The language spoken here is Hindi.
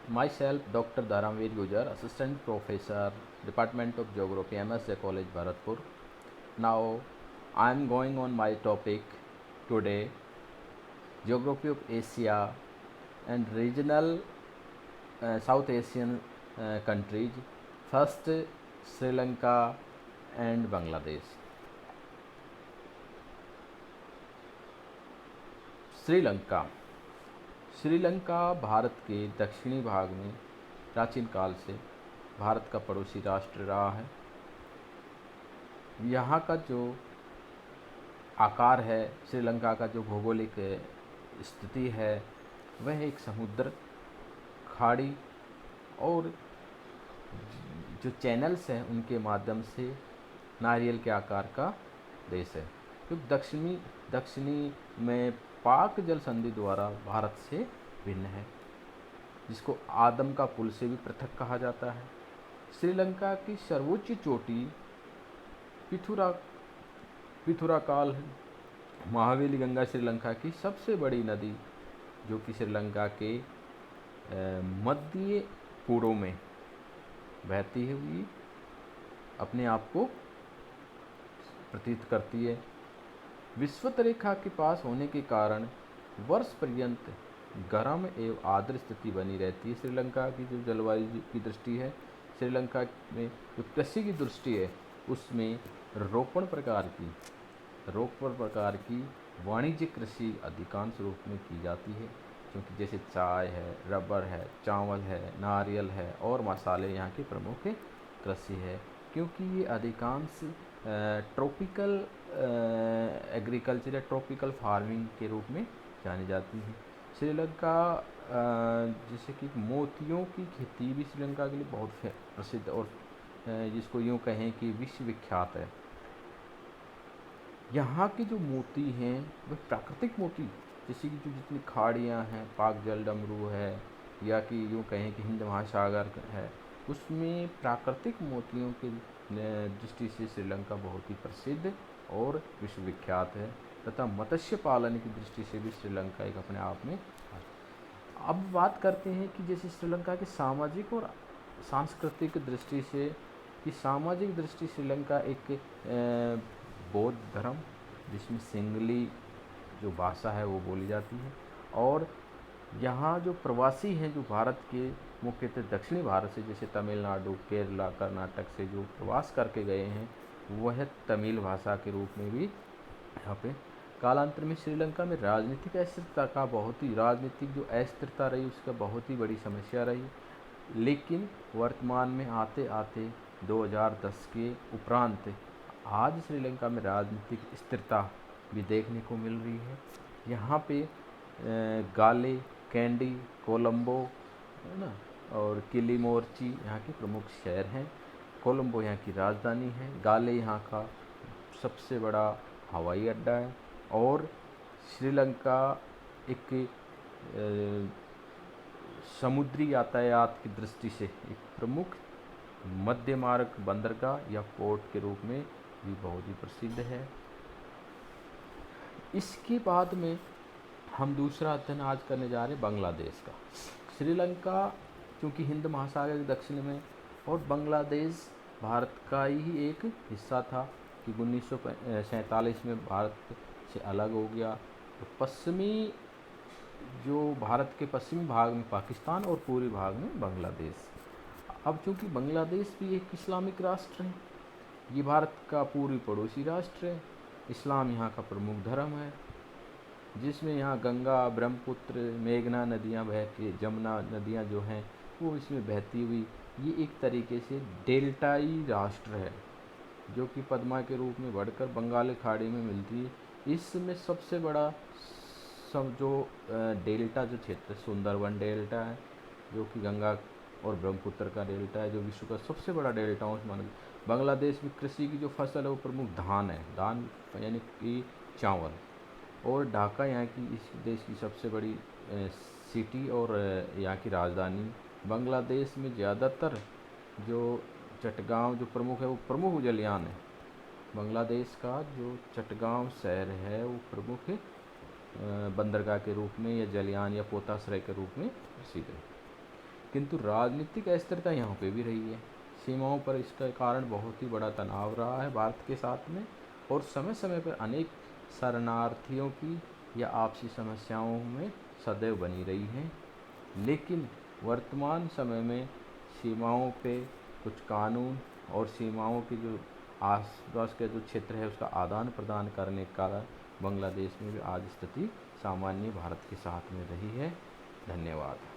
Myself, Dr. Dharamveer Gujar, Assistant Professor, Department of Geography, MSc College, Bharatpur. Now, I am going on my topic today, Geography of Asia and regional South Asian countries. First, Sri Lanka and Bangladesh. Sri Lanka Sri Lanka Bharat के दक्षिणी भाग में प्राचीन काल से भारत का पड़ोसी राष्ट्र रहा है। यहाँ का जो आकार है, श्रीलंका का जो भौगोलिक स्थिति है, वह एक समुद्र, खाड़ी और जो चैनल्स हैं उनके माध्यम से नारियल के आकार का देश है, क्योंकि दक्षिणी में पाक जल संधि द्वारा भारत से भिन्न है, जिसको आदम का पुल से भी पृथक कहा जाता है। श्रीलंका की सर्वोच्च चोटी पिथुराकाल है। महावेली गंगा श्रीलंका की सबसे बड़ी नदी, जो कि श्रीलंका के मध्य पूर्व में बहती हुई अपने आप को प्रतीत करती है। विषुवत रेखा के पास होने के कारण वर्ष पर्यंत गर्म एवं आर्द्र स्थिति बनी रहती है। श्रीलंका की जो जलवायु की दृष्टि है, श्रीलंका में जो कृषि की दृष्टि है, उसमें रोपण प्रकार की वाणिज्यिक कृषि अधिकांश रूप में की जाती है, क्योंकि जैसे चाय है, रबर है, चावल है, नारियल है और मसाले यहाँ की प्रमुख कृषि है, क्योंकि ये अधिकांश ट्रॉपिकल एग्रीकल्चर या ट्रॉपिकल फार्मिंग के रूप में जानी जाती है। श्रीलंका जैसे कि मोतियों की खेती भी श्रीलंका के लिए बहुत प्रसिद्ध और जिसको यूँ कहें कि विश्व विख्यात है। यहाँ की जो मोती हैं वह प्राकृतिक मोती, जैसे कि जो जितनी खाड़ियाँ हैं, पाक जल डमरू है, या कि यूँ कहें कि हिंद महासागर है, उसमें प्राकृतिक मोतियों की दृष्टि से श्रीलंका बहुत ही प्रसिद्ध और विश्वविख्यात है, तथा मत्स्य पालन की दृष्टि से भी श्रीलंका एक अपने आप में। अब बात करते हैं कि जैसे श्रीलंका की सामाजिक और सांस्कृतिक दृष्टि से, कि सामाजिक दृष्टि श्रीलंका एक बौद्ध धर्म, जिसमें सिंगली जो भाषा है वो बोली जाती है, और यहाँ जो प्रवासी हैं जो भारत के मुख्यतः दक्षिणी भारत से, जैसे तमिलनाडु, केरला, कर्नाटक से जो प्रवास करके गए हैं, वह तमिल भाषा के रूप में भी यहाँ पे। कालांतर में श्रीलंका में राजनीतिक अस्थिरता का राजनीतिक जो अस्थिरता रही, उसका बहुत ही बड़ी समस्या रही, लेकिन वर्तमान में आते आते 2010 के उपरांत आज श्रीलंका में राजनीतिक स्थिरता भी देखने को मिल रही है। यहाँ पे गाले, कैंडी, कोलंबो है ना, और किलिमोर्ची यहाँ के प्रमुख शहर हैं। कोलंबो यहाँ की राजधानी है, गाले यहाँ का सबसे बड़ा हवाई अड्डा है, और श्रीलंका एक समुद्री यातायात की दृष्टि से एक प्रमुख मध्य मार्ग बंदरगाह या पोर्ट के रूप में भी बहुत ही प्रसिद्ध है। इसके बाद में हम दूसरा अध्ययन आज करने जा रहे हैं बांग्लादेश का। श्रीलंका चूँकि हिंद महासागर के दक्षिण में, और बांग्लादेश भारत का ही एक हिस्सा था, कि 1947 में भारत से अलग हो गया। तो भारत के पश्चिमी भाग में पाकिस्तान और पूर्वी भाग में बांग्लादेश। अब चूँकि बांग्लादेश भी एक इस्लामिक राष्ट्र है, ये भारत का पूर्वी पड़ोसी राष्ट्र है, इस्लाम यहाँ का प्रमुख धर्म है, जिसमें यहाँ गंगा, ब्रह्मपुत्र, मेघना नदियाँ बहती, जमुना नदियाँ जो हैं वो इसमें बहती हुई, ये एक तरीके से डेल्टाई राष्ट्र है, जो कि पद्मा के रूप में बढ़कर बंगाल खाड़ी में मिलती है। इसमें सबसे बड़ा जो डेल्टा जो क्षेत्र सुंदरबन डेल्टा है, जो कि गंगा और ब्रह्मपुत्र का डेल्टा है, जो विश्व का सबसे बड़ा डेल्टा माना। बांग्लादेश में कृषि की जो फसल है वो प्रमुख धान है, धान यानी कि चावल, और ढाका यहाँ की इस देश की सबसे बड़ी सिटी और यहाँ की राजधानी। बांग्लादेश में ज़्यादातर जो चटगांव जो प्रमुख है वो प्रमुख जलयान है। बांग्लादेश का जो चटगांव शहर है वो प्रमुख बंदरगाह के रूप में या जलयान या पोताश्रय के रूप में प्रसिद्ध है। किंतु राजनीतिक अस्थिरता यहाँ पे भी रही है। सीमाओं पर इसका कारण बहुत ही बड़ा तनाव रहा है भारत के साथ में, और समय समय पर अनेक शरणार्थियों की या आपसी समस्याओं में सदैव बनी रही हैं। लेकिन वर्तमान समय में सीमाओं पे कुछ कानून और सीमाओं के जो आसपास के जो क्षेत्र है उसका आदान प्रदान करने का बांग्लादेश में भी आज स्थिति सामान्य भारत के साथ में रही है। धन्यवाद।